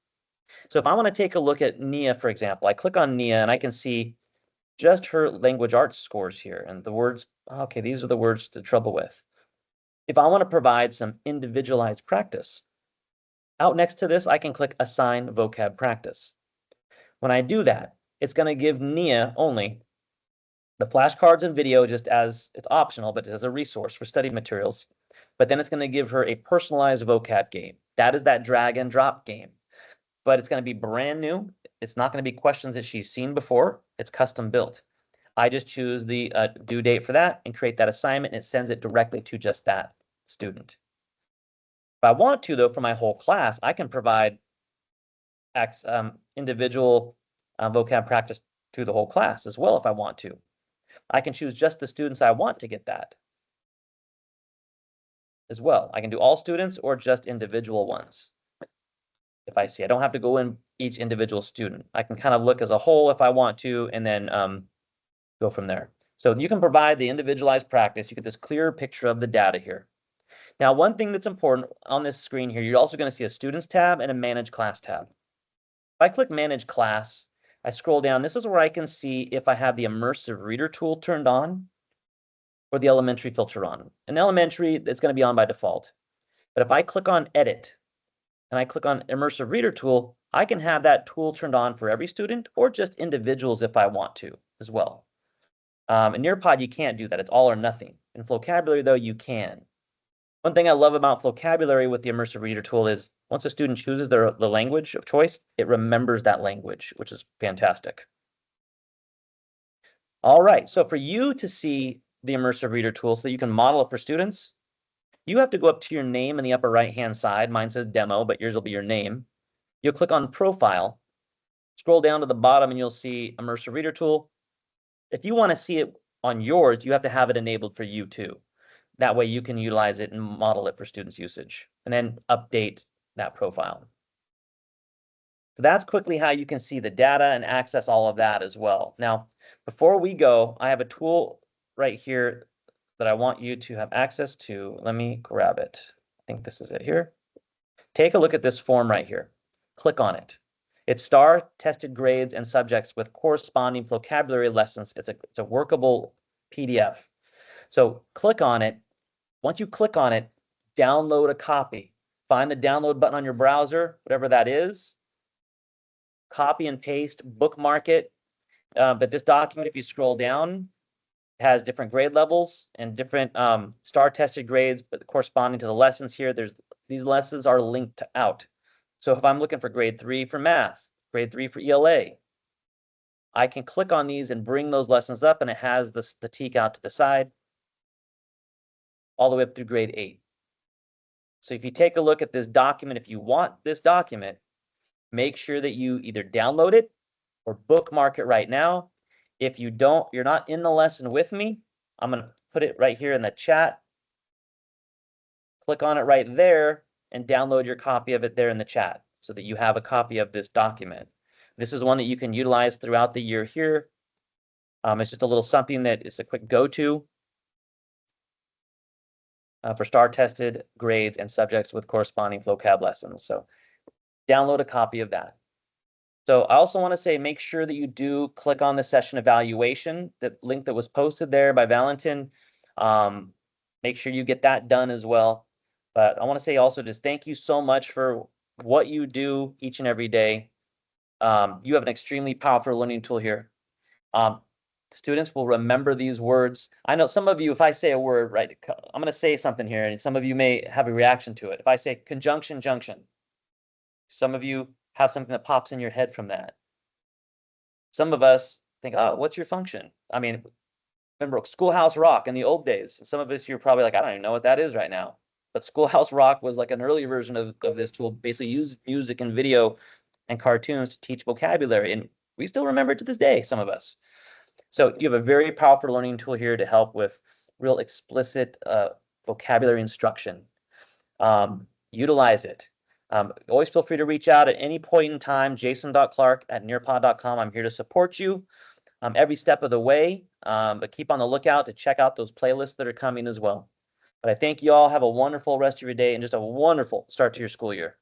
So if I want to take a look at Nia, for example, I click on Nia and I can see just her language arts scores here and the words. Okay, these are the words to trouble with. If I want to provide some individualized practice, out next to this, I can click Assign Vocab Practice. When I do that, it's going to give Nia only the flashcards and video just as it's optional, but as a resource for study materials. But then it's going to give her a personalized vocab game. That is that drag and drop game. But it's going to be brand new. It's not going to be questions that she's seen before. It's custom built. I just choose the due date for that and create that assignment, and it sends it directly to just that student. If I want to, though, for my whole class, I can provide individual vocab practice to the whole class as well if I want to. I can choose just the students I want to get that as well. I can do all students or just individual ones. If I see, I don't have to go in each individual student. I can kind of look as a whole if I want to, and then go from there. So you can provide the individualized practice. You get this clearer picture of the data here. Now, one thing that's important on this screen here, you're also going to see a Students tab and a Manage Class tab. If I click Manage Class, I scroll down. This is where I can see if I have the Immersive Reader tool turned on or the Elementary filter on. In Elementary, it's going to be on by default. But if I click on Edit and I click on Immersive Reader tool, I can have that tool turned on for every student or just individuals if I want to as well. In Nearpod, you can't do that. It's all or nothing. In Flocabulary, though, you can. One thing I love about Flocabulary with the Immersive Reader tool is once a student chooses the language of choice, it remembers that language, which is fantastic. All right, so for you to see the Immersive Reader tool so that you can model it for students, you have to go up to your name in the upper right-hand side. Mine says demo, but yours will be your name. You'll click on Profile, scroll down to the bottom, and you'll see Immersive Reader tool. If you want to see it on yours, you have to have it enabled for you too. That way you can utilize it and model it for students' usage, and then update that profile. So that's quickly how you can see the data and access all of that as well. Now, before we go, I have a tool right here that I want you to have access to. Let me grab it. I think this is it here. Take a look at this form right here. Click on it. It's STAAR tested grades and subjects with corresponding vocabulary lessons. It's a workable PDF. So click on it. Once you click on it, download a copy. Find the download button on your browser, whatever that is. Copy and paste, bookmark it. But this document, if you scroll down, has different grade levels and different STAAR tested grades, but corresponding to the lessons here, these lessons are linked out. So if I'm looking for grade 3 for math, grade 3 for ELA, I can click on these and bring those lessons up, and it has the teak out to the side all the way up through grade 8. So if you take a look at this document, if you want this document, make sure that you either download it or bookmark it right now. If you don't, you're not in the lesson with me, I'm going to put it right here in the chat. Click on it right there and download your copy of it there in the chat so that you have a copy of this document. This is one that you can utilize throughout the year here. It's just a little something that is a quick go-to for STAAR tested grades and subjects with corresponding vocab lessons. So download a copy of that. So I also want to say, make sure that you do click on the session evaluation, that link that was posted there by Valentin. Make sure you get that done as well. But I want to say also just thank you so much for what you do each and every day. You have an extremely powerful learning tool here. Students will remember these words. I know some of you, if I say a word, right, I'm going to say something here, and some of you may have a reaction to it. If I say conjunction, junction, some of you have something that pops in your head from that. Some of us think, oh, what's your function? I mean, remember Schoolhouse Rock in the old days. Some of us, you're probably like, I don't even know what that is right now. But Schoolhouse Rock was like an early version of this tool, basically use music and video and cartoons to teach vocabulary. And we still remember it to this day, some of us. So you have a very powerful learning tool here to help with real explicit vocabulary instruction. Utilize it. Always feel free to reach out at any point in time, jason.clark@nearpod.com. I'm here to support you every step of the way, but keep on the lookout to check out those playlists that are coming as well. But I thank you all. Have a wonderful rest of your day and just a wonderful start to your school year.